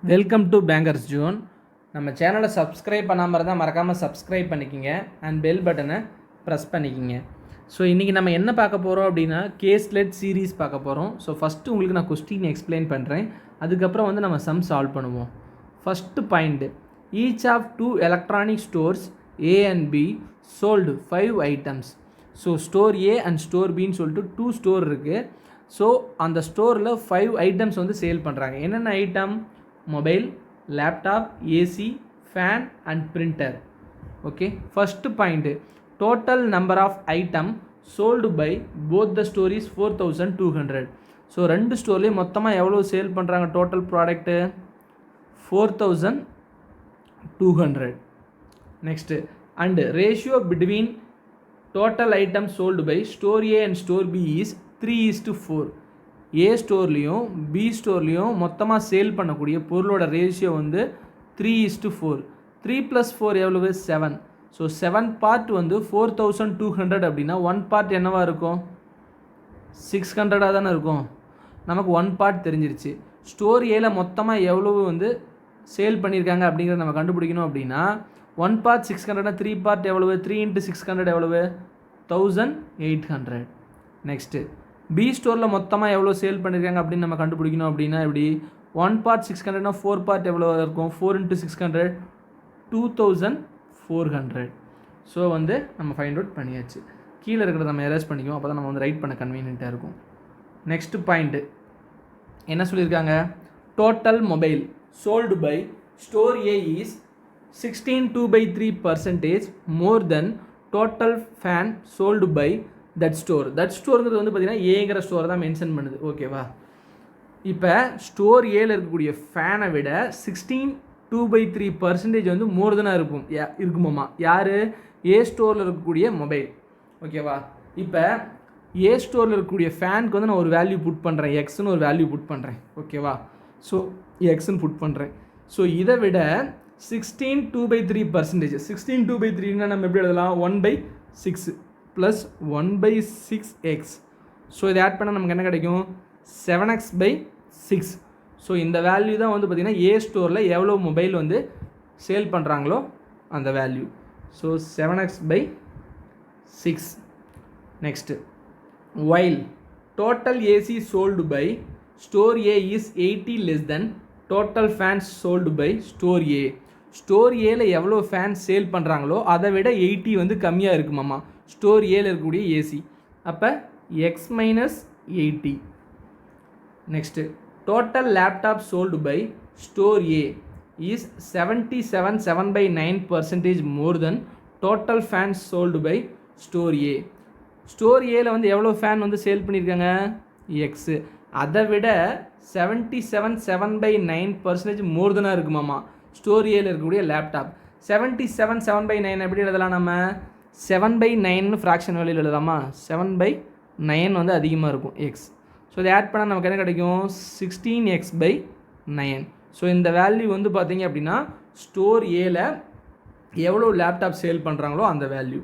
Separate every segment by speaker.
Speaker 1: Welcome to bankers zone. நம்ம சேனலை subscribe பண்ணாமல் இருந்தால் மறக்காமல் சப்ஸ்கிரைப் பண்ணிக்கிங்க அண்ட் பெல் பட்டனை ப்ரெஸ் பண்ணிக்கிங்க. ஸோ இன்றைக்கி நம்ம என்ன பார்க்க போகிறோம் அப்படின்னா கேஸ்லெட் சீரீஸ் பார்க்க போகிறோம். ஸோ ஃபஸ்ட்டு உங்களுக்கு நான் கொஸ்டின் எக்ஸ்பிளைன் பண்ணுறேன், அதுக்கப்புறம் வந்து நம்ம சம் சால்வ் பண்ணுவோம். First point, each of 2 electronic stores A and B sold 5 items. So store A and store பின்னு சொல்லிட்டு 2 ஸ்டோர் இருக்குது. ஸோ அந்த ஸ்டோரில் 5 ஐட்டம்ஸ் வந்து சேல் பண்ணுறாங்க. என்னென்ன item? Mobile, laptop, AC, fan and printer. Okay, first point, total number of item sold by both the stores 4200. So ரெண்டு ஸ்டோர்லேயும் மொத்தமாக எவ்வளோ சேல் பண்ணுறாங்க? Total product 4200. Next, and ratio between total item sold by store A and store B is 3:4. A ஸ்டோர்லேயும் B ஸ்டோர்லேயும் மொத்தமாக sale பண்ணக்கூடிய பொருளோட ரேஷியோ வந்து 3:4. 3 + 4 எவ்வளவு? 7. ஸோ 7 பார்ட் வந்து 4200 அப்படின்னா 1 பார்ட் என்னவாக இருக்கும்? 600 தானே இருக்கும். நமக்கு 1 பார்ட் தெரிஞ்சிருச்சு. ஸ்டோர் ஏல மொத்தமாக எவ்வளவு வந்து சேல் பண்ணியிருக்காங்க அப்படிங்கிறத நம்ம கண்டுபிடிக்கணும். அப்படின்னா 1 பார்ட் 600, 3 பார்ட் எவ்வளவு? 3 × 600 எவ்வளவு? 1800. நெக்ஸ்ட்டு, பி ஸ்டோரில் மொத்தமாக எவ்வளோ சேல் பண்ணியிருக்காங்க அப்படின்னு நம்ம கண்டுபிடிக்கணும். அப்படின்னா எப்படி? 1 பார்ட் 600னா 4 பார்ட் எவ்வளோ இருக்கும்? 4 × 600 2400. ஸோ வந்து நம்ம ஃபைண்ட் அவுட் பண்ணியாச்சு. கீழே இருக்கிறத நம்ம எரேஸ் பண்ணிக்குவோம், அப்போ தான் நம்ம வந்து ரைட் பண்ண கன்வீனியண்ட்டாக இருக்கும். நெக்ஸ்ட் பாயிண்ட்டு என்ன சொல்லியிருக்காங்க? Total mobile sold by store A is 16.2/3% more than total fan sold by that store. That ஸ்டோருங்கிறது வந்து பார்த்திங்கன்னா ஏங்கிற ஸ்டோரை தான் மென்ஷன் பண்ணுது. ஓகேவா? இப்போ ஸ்டோர் ஏல இருக்கக்கூடிய ஃபேனை விட 16.2/3% வந்து மோர் தெனாக இருக்குமாம்மா. யார்? ஏ ஸ்டோரில் இருக்கக்கூடிய மொபைல். ஓகேவா? இப்போ ஏ ஸ்டோரில் இருக்கக்கூடிய ஃபேனுக்கு வந்து நான் ஒரு வேல்யூ புட் பண்ணுறேன், எக்ஸ்னு ஒரு வேல்யூ புட் பண்ணுறேன். ஓகேவா? ஸோ எக்ஸ்ன்னு புட் பண்ணுறேன். ஸோ இதை விட 16.2/3%. 16.2/3னா நம்ம எப்படி எழுதலாம்? 1/6 + 1/6x. ஸோ இதை ஆட் பண்ணால் நமக்கு என்ன கிடைக்கும்? 7x/6. ஸோ இந்த வேல்யூ தான் வந்து பார்த்திங்கன்னா ஏ ஸ்டோரில் எவ்வளோ மொபைல் வந்து சேல் பண்ணுறாங்களோ அந்த value. So 7x/6. Next, while total AC sold by store A is 80 less than total fans sold by store A. Store ஏல எவ்வளோ ஃபேன் சேல் பண்ணுறாங்களோ அதை விட 80 வந்து கம்மியாக இருக்குமாம்மா ஸ்டோர் ஏல இருக்கக்கூடிய ஏசி. அப்போ x - 80. Next, total laptop sold by store A is 77.9% more than total fans sold by store A. Store ஏல வந்து எவ்வளோ ஃபேன் வந்து சேல் பண்ணியிருக்காங்க? எக்ஸு. அதை விட 77.9% மோர் தெனாக இருக்குமாம்மா ஸ்டோர் ஏல இருக்கக்கூடிய லேப்டாப். 77.7/9 எப்படி எழுதலாம்? நம்ம 7/9 ஃப்ராக்ஷன் வேல்யூவில் எழுதலாமா? 7/9 வந்து அதிகமாக இருக்கும் எக்ஸ். ஸோ இதை ஆட் பண்ணால் நமக்கு என்ன கிடைக்கும்? 16x/9. ஸோ இந்த வேல்யூ வந்து பார்த்தீங்க அப்படின்னா ஸ்டோர் ஏல எவ்வளோ லேப்டாப் சேல் பண்ணுறாங்களோ அந்த வேல்யூ.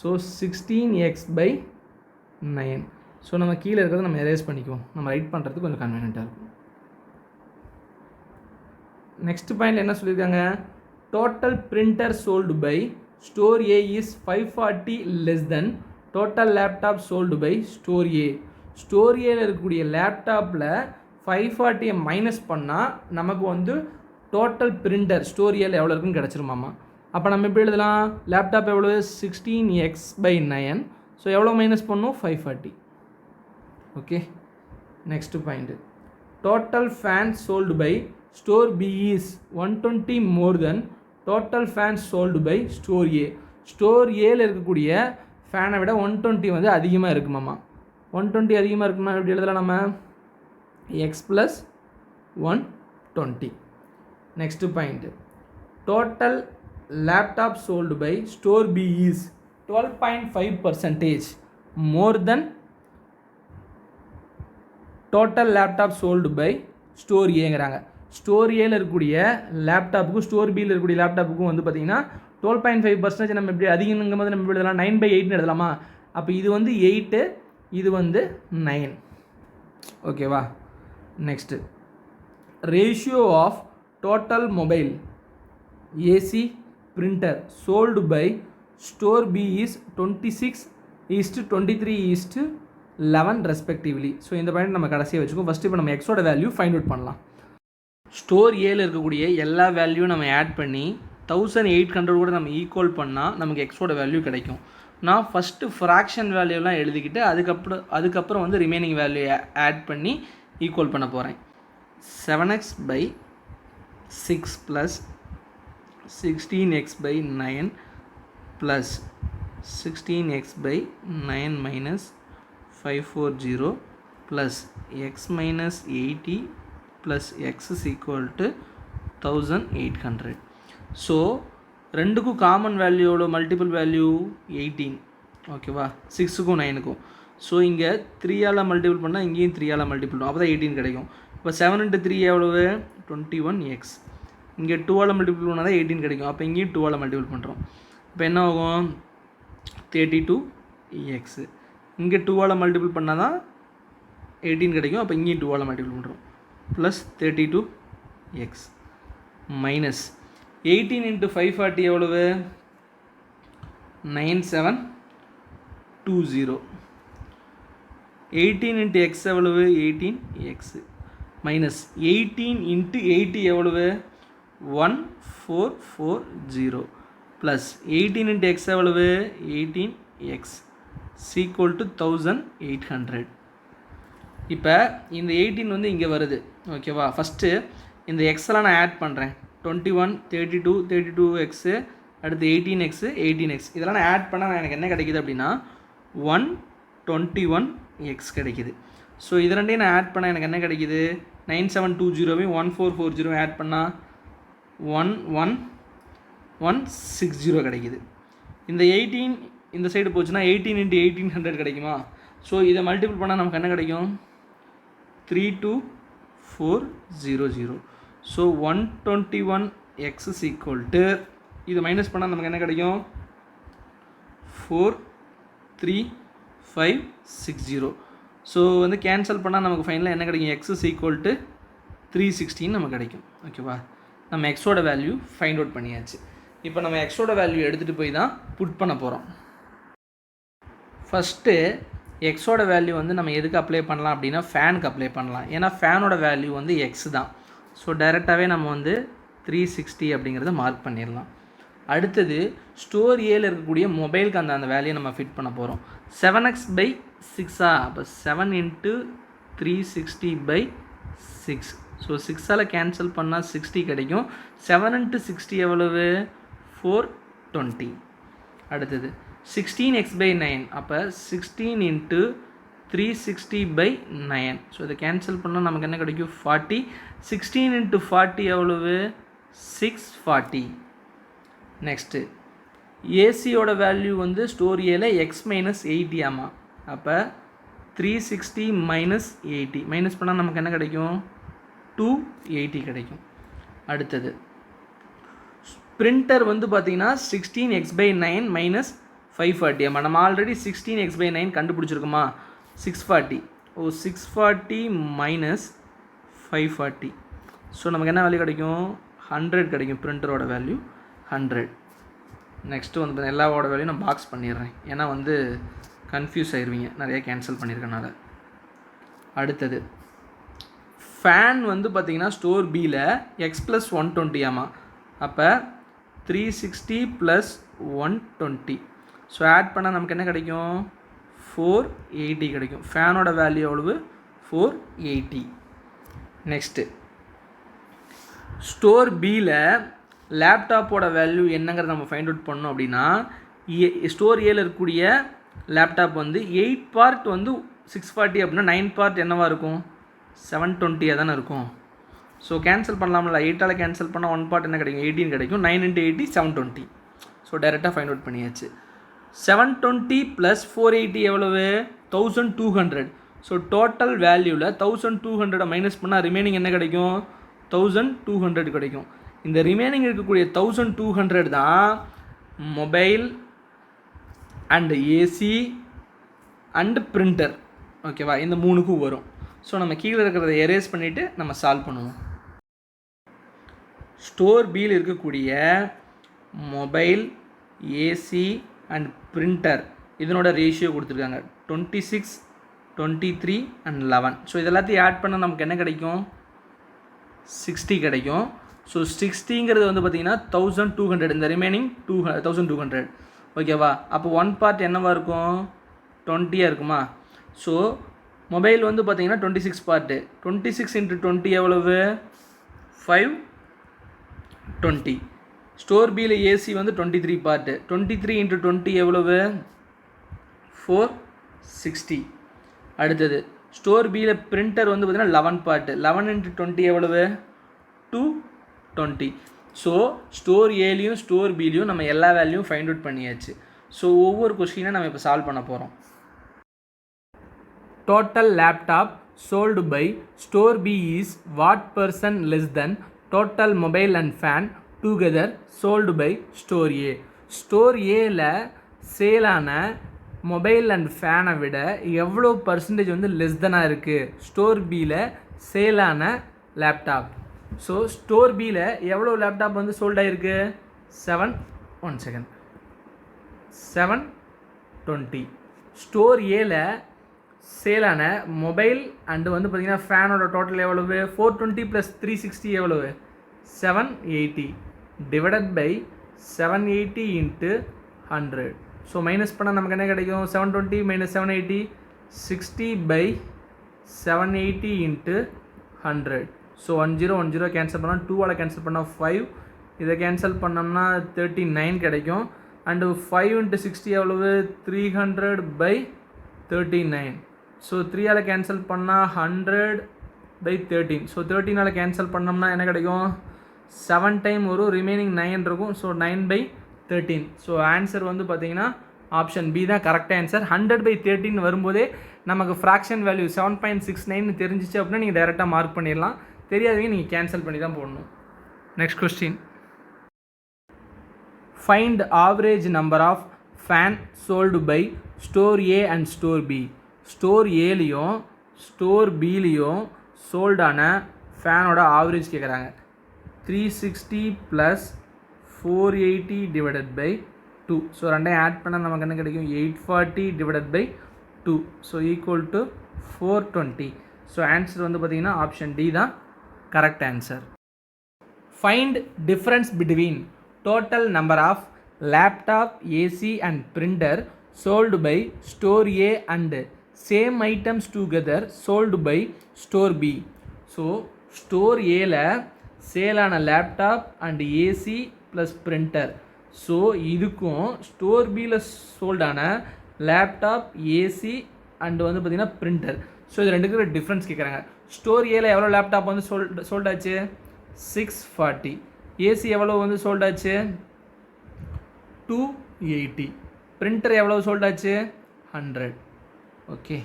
Speaker 1: So 16x/9. ஸோ நம்ம கீழே இருக்கிறத நம்ம எரேஸ் பண்ணிக்குவோம், நம்ம ரைட் பண்ணுறதுக்கு கொஞ்சம் கன்வீனியண்ட்டாக இருக்கும். நெக்ஸ்ட் பாயிண்ட் என்ன சொல்லியிருக்காங்க? Total printer sold by store A is 540 less than total laptop sold by store A. Store ஏல இருக்கக்கூடிய லேப்டாப்பில் 540 மைனஸ் பண்ணால் நமக்கு வந்து டோட்டல் பிரிண்டர் ஸ்டோர் ஏல எவ்வளோ இருக்குன்னு கிடச்சிருமாம்மா. அப்போ நம்ம எப்படி எழுதலாம்? லேப்டாப் எவ்வளோ? 16x/9. ஸோ எவ்வளோ மைனஸ் பண்ணும்? 540. Okay. Next point, total fan sold by store B is 120 more than total fans sold by store A. Store ஏல இருக்கக்கூடிய ஃபேனை விட 120 வந்து அதிகமாக இருக்குமாம்மா. 120 அதிகமாக இருக்குன்னா எப்படி எழுதலாம் நம்ம? X + 120. Next point, total laptop sold by store B is 12.5% more than total laptop sold by store ஏங்கிறாங்க. ஸ்டோர் ஏல இருக்கக்கூடிய லேப்டாப்புக்கும் ஸ்டோர் பியில் இருக்கக்கூடிய லேப்டாப்புக்கும் வந்து பார்த்திங்கன்னா 12.5% நம்ம எப்படி அதிகங்கும் போது நம்ம எப்படி எழுதலாம்? 9/8ன்னு எழுதலாமா? அப்போ இது வந்து 8, இது வந்து 9. ஓகேவா? Next, ratio of total mobile AC printer sold by store B is 26:23:11 respectively. So இந்த பாயிண்ட் நம்ம கடைசியாக வச்சுக்கோம். ஃபஸ்ட்டு இப்போ நம்ம எக்ஸோட வேல்யூ ஃபைண்ட் அவுட் பண்ணலாம். ஸ்டோர் ஏல இருக்கக்கூடிய எல்லா வேல்யூ நம்ம ஆட் பண்ணி 1800 கூட நம்ம ஈக்குவல் பண்ணால் நமக்கு எக்ஸோட வேல்யூ கிடைக்கும். நான் ஃபஸ்ட்டு ஃப்ராக்ஷன் வேல்யூலாம் எழுதிக்கிட்டு அதுக்கப்புறம் வந்து ரிமைனிங் வேல்யூ ஆட் பண்ணி ஈக்குவல் பண்ண போகிறேன். 7x/6 + 16x/9 plus 16x/9 minus 540 plus x minus 80 plus x is equal to 1800. So ரெண்டுக்கும் காமன் வேல்யூவோட மல்டிபிள் வேல்யூ 18. ஓகேவா, 6க்கும் 9க்கும். ஸோ இங்கே 3ஆல் மல்டிபிள் பண்ணால் இங்கேயும் 3ஆல் மல்டிபிள் பண்ணும், அப்போ தான் 18 கிடைக்கும். இப்போ 7 × 3 எவ்வளவு? 21x. இங்கே 2ஆல் மல்டிபிள் பண்ணால் தான் 18 கிடைக்கும், அப்போ இங்கேயும் 2ஆல் மல்டிபிள் பண்ணுறோம். இப்போ என்ன ஆகும்? 32x. இங்கே 2ஆல் மல்டிபிள் பண்ணால் தான் 18 கிடைக்கும், அப்போ இங்கேயும் 2ஆல் மல்டிபிள் பண்ணுறோம். ப்ளஸ் 32x மைனஸ் 18 × 540 எவ்வளவு? 9720. 18 × x எவ்வளவு? 18x மைனஸ் 18 × 80 எவ்வளவு? 1440 ப்ளஸ் 18 × x எவ்வளவு? 18x equal to 1800. இப்போ இந்த 18 வந்து இங்கே வருது. ஓகேவா, ஃபஸ்ட்டு இந்த எக்ஸெல்லாம் நான் ஆட் பண்ணுறேன். 21 32 32x, அடுத்து 18x 18x, இதெல்லாம் நான் ஆட் பண்ணால் எனக்கு என்ன கிடைக்குது அப்படின்னா 121x கிடைக்குது. ஸோ இது ரெண்டையும் நான் ஆட் பண்ணால் எனக்கு என்ன கிடைக்குது? 9720வையும் 1440 ஆட் பண்ணால் 11160 கிடைக்குது. இந்த 18 இந்த சைடு போச்சுன்னா 18 × 1800 கிடைக்குமா? ஸோ இதை மல்டிபிள் பண்ணால் நமக்கு என்ன கிடைக்கும்? 32400. So 121x is equal to, இது மைனஸ் பண்ணால் நமக்கு என்ன கிடைக்கும்? 43560. ஸோ வந்து கேன்சல் பண்ணால் நமக்கு ஃபைனலாக என்ன கிடைக்கும்? x is equal to 316 நமக்கு கிடைக்கும். ஓகேவா, நம்ம எக்ஸோட வேல்யூ ஃபைண்ட் அவுட் பண்ணியாச்சு. இப்போ நம்ம எக்ஸோட வேல்யூ எடுத்துகிட்டு போய் தான் புட் பண்ண போகிறோம். ஃபஸ்ட்டு எக்ஸோட வேல்யூ வந்து நம்ம எதுக்கு அப்ளை பண்ணலாம் அப்படின்னா ஃபேனுக்கு அப்ளை பண்ணலாம். ஏன்னா ஃபேனோட வேல்யூ வந்து எக்ஸ் தான். ஸோ டைரெக்டாகவே நம்ம வந்து 360 அப்படிங்கிறத மார்க் பண்ணிடலாம். அடுத்தது ஸ்டோர் ஏல இருக்கக்கூடிய மொபைலுக்கு அந்த வேல்யூயை நம்ம ஃபிட் பண்ண போகிறோம். 7x/6, அப்போ 7 × 360/6. ஸோ 6ஆல் கேன்சல் பண்ணால் 60 கிடைக்கும். 7 × 60 எவ்வளவு? 420. அடுத்தது 16x/9, அப்போ 16 × 360/9. ஸோ இதை கேன்சல் பண்ணால் நமக்கு என்ன கிடைக்கும்? 40. 16 × 40 எவ்வளவு? 640. நெக்ஸ்ட்டு ஏசியோட வேல்யூ வந்து ஸ்டோர் ஏல எக்ஸ் மைனஸ் 80 ஆமாம். அப்போ 360 மைனஸ் 80 மைனஸ் பண்ணால் நமக்கு என்ன கிடைக்கும்? 280 கிடைக்கும். அடுத்தது பிரிண்டர் வந்து பார்த்திங்கன்னா 16x/9 மைனஸ் 540. ஆமாம், நம்ம ஆல்ரெடி 16x/9 கண்டுபிடிச்சிருக்கோமா? 640. 640 மைனஸ் 540. ஸோ நமக்கு என்ன வேல்யூ கிடைக்கும்? 100 கிடைக்கும். பிரிண்டரோட வேல்யூ 100. நெக்ஸ்ட்டு வந்து எல்லாவோட வேல்யூ நான் பாக்ஸ் பண்ணிடுறேன், ஏன்னா வந்து கன்ஃபியூஸ் ஆயிடுவீங்க நிறைய கேன்சல் பண்ணியிருக்கனால. அடுத்தது ஃபேன் வந்து பார்த்திங்கன்னா ஸ்டோர் பியில் எக்ஸ் ப்ளஸ் 120 ஆமாம். அப்போ 360 + 120. ஸோ ஆட் பண்ணால் நமக்கு என்ன கிடைக்கும்? 480 கிடைக்கும். ஃபேனோட வேல்யூ எவ்வளவு? 480. நெக்ஸ்ட்டு ஸ்டோர் பியில் லேப்டாப்போட வேல்யூ என்னங்கிறத நம்ம ஃபைண்ட் அவுட் பண்ணோம் அப்படின்னா, ஸ்டோர் ஏல இருக்கக்கூடிய லேப்டாப் வந்து 8 பார்ட் வந்து 640 அப்படின்னா 9 பார்ட் என்னவாக இருக்கும்? 720 தானே இருக்கும். ஸோ கேன்சல் பண்ணலாம்ல, 8ஆல் கேன்சல் பண்ணால் 1 பார்ட் என்ன கிடைக்கும்? 18 கிடைக்கும். 9 × 80 720. ஸோ டைரெக்டாக ஃபைண்ட் அவுட் பண்ணியாச்சு. 720 + 480 எவ்வளவு? 1200. ஸோ டோட்டல் வேல்யூவில் 1200 மைனஸ் பண்ணால் ரிமைனிங் என்ன கிடைக்கும்? 1200 கிடைக்கும். இந்த ரிமைனிங் இருக்கக்கூடிய 1200 தான் mobile and AC and printer. ஓகேவா, இந்த மூணுக்கும் வரும். ஸோ நம்ம கீழே இருக்கிறத எரேஸ் பண்ணிவிட்டு நம்ம சால்வ் பண்ணுவோம். ஸ்டோர் பியில் இருக்கக்கூடிய மொபைல், ஏசி அண்ட் பிரிண்டர் இதனோட ரேஷியோ கொடுத்துருக்காங்க 26, 23 அண்ட் 11. ஸோ இதெல்லாத்தையும் ஆட் பண்ணால் நமக்கு என்ன கிடைக்கும்? 60 கிடைக்கும். ஸோ 60ங்கிறது வந்து பார்த்திங்கன்னா 1200, இந்த ரிமைனிங் 1200. ஓகேவா? அப்போ ஒன் பார்ட் என்னவாக இருக்கும்? 20 இருக்குமா? ஸோ மொபைல் வந்து பார்த்திங்கன்னா 26 பார்ட்டு, 26 × 20 எவ்வளவு? 520. ஸ்டோர் பியில் ஏசி வந்து 23 பார்ட்டு, 23 × 20 எவ்வளவு? 460. அடுத்தது ஸ்டோர் பியில் பிரிண்டர் வந்து பார்த்திங்கன்னா 11 பார்ட்டு, 11 × 20 எவ்வளவு? 220. ஸோ ஸ்டோர் ஏலையும் ஸ்டோர் பிலையும் நம்ம எல்லா வேல்யூவும் ஃபைண்ட் அவுட் பண்ணியாச்சு. ஸோ ஒவ்வொரு கொஸ்டினை நம்ம இப்போ சால்வ் பண்ண போகிறோம். Total laptop sold by store B is what % less than total mobile and fan together sold by store A? Store Aல சேலான மொபைல் அண்ட் ஃபேனை விட எவ்வளோ பர்சன்டேஜ் வந்து லெஸ் தெனாக இருக்குது ஸ்டோர் பியில் சேலான லேப்டாப்? ஸோ ஸ்டோர் பியில் எவ்வளோ லேப்டாப் வந்து சோல்ட் ஆகிருக்கு? 720. ஸ்டோர் ஏல சேலான மொபைல் அண்டு வந்து பார்த்திங்கன்னா ஃபேனோட டோட்டல் எவ்வளவு? 420 + 360 எவ்வளவு? 780 டிவைடட் பை 780 × 100. ஸோ மைனஸ் பண்ணால் நமக்கு என்ன கிடைக்கும்? 720 - 780 60/780 × 100. ஸோ 10 கேன்சல் பண்ணால் 2ஆல் கேன்சல் பண்ணால் 5, இதை கேன்சல் பண்ணோம்னா 39 கிடைக்கும். அண்டு 5 × 60 எவ்வளவு? 300/39. ஸோ 3ஆல் கேன்சல் பண்ணால் 100/13. ஸோ 13ஆல் கேன்சல் பண்ணோம்னா என்ன கிடைக்கும்? 7 டைம் வரும், ரிமைனிங் 9 இருக்கும். ஸோ 9/13. ஸோ ஆன்சர் வந்து பார்த்தீங்கன்னா ஆப்ஷன் பி தான் கரெக்ட் ஆன்சர். 100/13 வரும்போதே நமக்கு ஃப்ராக்ஷன் வேல்யூ 7.69 தெரிஞ்சிச்சு அப்படின்னா நீங்கள் டைரெக்டாக மார்க் பண்ணிடலாம். தெரியாதவங்க நீங்கள் கேன்சல் பண்ணி தான் போடணும். Next question. Find average number of fan sold by store A and store B. Store ஏலையும் ஸ்டோர் பிலையும் சோல்டான ஃபேனோட ஆவரேஜ் கேட்குறாங்க. 360 + 480 டிவைடட் பை 2. ஸோ ரெண்டையும் ஆட் பண்ணால் நமக்கு என்ன கிடைக்கும்? 840 divided by 2. So equal to 420. So answer வந்து பார்த்திங்கன்னா ஆப்ஷன் டி தான் correct answer. Find difference between total number of laptop, AC and printer sold by store A and same items together sold by store B. So store Aல சேலான laptop and AC plus printer. So இதுக்கும் store பியில் சோல்டான laptop, AC and வந்து பார்த்திங்கன்னா printer. So இது ரெண்டுக்கு difference கேட்குறாங்க. ஸ்டோர் ஏல எவ்வளோ லேப்டாப் வந்து சோல்டாச்சு? 640. ஏசி எவ்வளோ வந்து சோல்டாச்சு? 280. பிரிண்டர் எவ்வளோ சோல்டாச்சு? 100. ஓகே.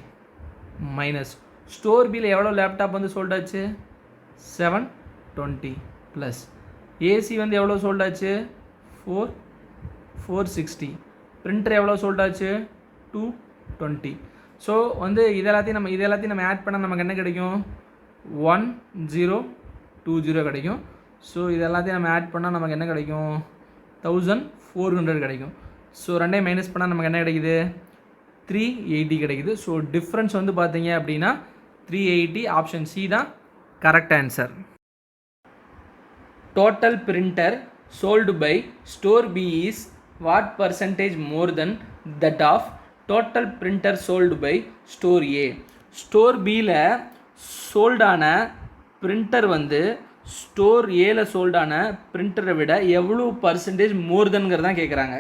Speaker 1: மைனஸ் ஸ்டோர் பியில் எவ்வளோ லேப்டாப் வந்து சோல்டாச்சு? 720 ப்ளஸ் ஏசி வந்து எவ்வளோ சோல்டாச்சு? 460. பிரிண்டர் எவ்வளோ சோல்டாச்சு? 220. ஸோ வந்து இதெல்லாத்தையும் நம்ம ஆட் பண்ணால் நமக்கு என்ன கிடைக்கும்? 1020 கிடைக்கும். ஸோ இதெல்லாத்தையும் நம்ம ஆட் பண்ணால் நமக்கு என்ன கிடைக்கும்? 1400 கிடைக்கும். ஸோ ரெண்டையும் மைனஸ் பண்ணால் நமக்கு என்ன கிடைக்குது? 380 கிடைக்குது. ஸோ டிஃப்ரென்ஸ் வந்து பார்த்தீங்க அப்படின்னா 380. ஆப்ஷன் சி தான் correct answer. Total printer sold by store B is what percentage more than that of total printer sold by store A. Store பியில் சோல்டான பிரிண்டர் வந்து ஸ்டோர் ஏல சோல்டான பிரிண்டரை விட எவ்வளோ பர்சன்டேஜ் மோர் தென்கிறதான் கேட்குறாங்க.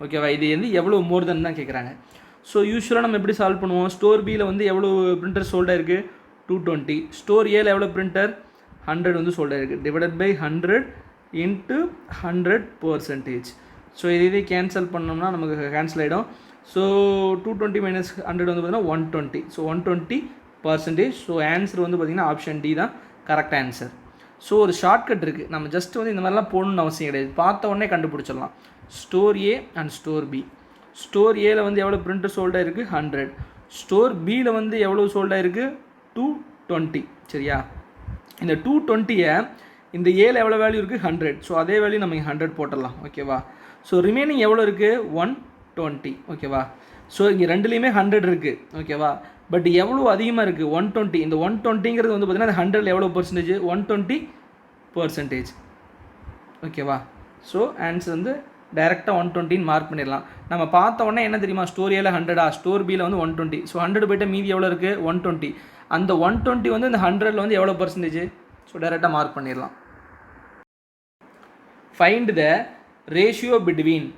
Speaker 1: ஓகேவா? இது வந்து எவ்வளோ மோர் தென் தான் கேட்குறாங்க. ஸோ யூஸ்வலாக நம்ம எப்படி சால்வ் பண்ணுவோம்? ஸ்டோர் பியில் வந்து எவ்வளோ பிரிண்டர் சோல்டாக இருக்குது? 220. ஸ்டோர் ஏல எவ்வளோ பிரிண்டர்? 100 வந்து சோல்டாக இருக்குது. Divided by 100 × 100%. ஸோ இதே கேன்சல் பண்ணோம்னா நமக்கு கேன்சல் ஆகிடும். ஸோ 220 - 100 வந்து பார்த்திங்கன்னா 120. ஸோ 120%. ஸோ ஆன்சர் வந்து பார்த்திங்கன்னா ஆப்ஷன் டி தான் கரெக்ட் ஆன்சர். ஸோ ஒரு ஷார்ட்கட் இருக்குது. நம்ம ஜஸ்ட் வந்து இந்த மாதிரிலாம் போகணுன்னு அவசியம் கிடையாது. பார்த்த உடனே கண்டுபிடிச்சிடலாம். Store A and store B. Store ஏல வந்து எவ்வளோ பிரிண்டர் சோல்டாக இருக்குது? 100. ஸ்டோர் பியில் வந்து எவ்வளோ சோல்டாக இருக்குது? 220. சரியா? இந்த 220 இந்த ஏல எவ்வளோ வேல்யூ இருக்குது 100. ஸோ அதே வேல்யூ நம்ம 100 போட்டுடலாம். ஓகேவா? ஸோ ரிமைனிங் எவ்வளோ இருக்குது 120. ஓகேவா? ஸோ இங்கே ரெண்டுலேயுமே 100 இருக்குது. ஓகேவா? பட் எவ்வளோ அதிகமாக இருக்குது 120. இந்த 120ங்கிறது வந்து பார்த்தீங்கன்னா அந்த 100ல் எவ்வளோ பர்சன்டேஜ் 120%. ஓகேவா? ஸோ ஆன்சர் வந்து டைரெக்டாக 120 மார்க் பண்ணிடலாம். நம்ம பார்த்த உடனே என்ன தெரியுமா, ஸ்டோர் ஏல 100, ஸ்டோர் பியில் வந்து 120. ஸோ 100 போய்ட்டு மீதி எவ்வளோ இருக்குது 120. அந்த 120 வந்து இந்த 100ல் வந்து எவ்வளோ பர்சன்டேஜ். ஸோ டைரெக்டாக மார்க் பண்ணிடலாம். Find the ratio between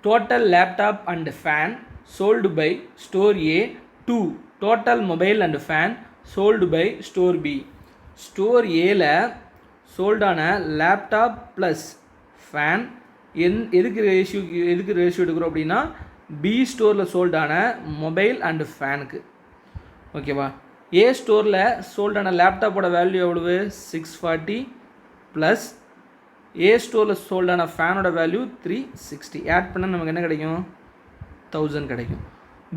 Speaker 1: total laptop and fan sold by store A to total mobile and fan sold by store B. store Aல sold ஆன லேப்டாப் ப்ளஸ் ஃபேன் எதுக்கு ரேஷியோ எடுக்கிறோம் அப்படின்னா பி ஸ்டோரில் சோல்டான mobile and ஃபேனுக்கு. ஓகேவா? ஏ ஸ்டோரில் சோல்டான லேப்டாப்போட value எவ்வளவு 640 plus A ஸ்டோரில் சோல்டான ஃபேனோட value 360. Add பண்ணால் நமக்கு என்ன கிடைக்கும் 1000 கிடைக்கும்.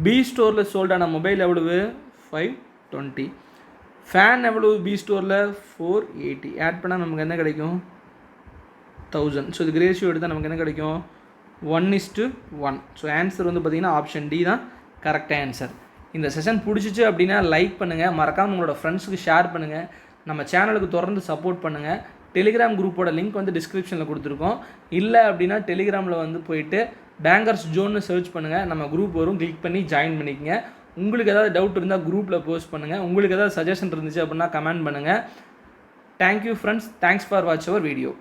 Speaker 1: பி ஸ்டோரில் சோல்டான மொபைல் எவ்வளவு 520. ஃபேன் எவ்வளவு பி ஸ்டோரில் 480. ஆட் பண்ணால் நமக்கு என்ன கிடைக்கும் 1000. ஸோ இதுக்கு ரேஷியோ எடுத்தால் நமக்கு என்ன கிடைக்கும் 1:1. ஸோ ஆன்சர் வந்து பார்த்திங்கன்னா ஆப்ஷன் டி தான் கரெக்டாக ஆன்சர். இந்த செஷன் பிடிச்சிச்சு அப்படின்னா லைக் பண்ணுங்கள், மறக்காமல் உங்களோட ஃப்ரெண்ட்ஸுக்கு ஷேர் பண்ணுங்கள், நம்ம சேனலுக்கு தொடர்ந்து சப்போர்ட் பண்ணுங்கள். டெலிகிராம் குரூப்போட லிங்க் வந்து டிஸ்கிரிப்ஷனில் கொடுத்துருக்கோம். இல்லை அப்படின்னா டெலிகிராமில் வந்து போயிட்டு பேங்கர்ஸ் ஜோன்னு சர்ச் பண்ணுங்கள், நம்ம குரூப் வரும், கிளிக் பண்ணி ஜாயின் பண்ணிக்கங்க. உங்களுக்கு ஏதாவது டவுட் இருந்தால் குரூப்பில் போஸ்ட் பண்ணுங்கள். உங்களுக்கு ஏதாவது சஜஷன் இருந்துச்சு அப்படின்னா கமெண்ட் பண்ணுங்கள். Thank you friends, thanks for watch our video.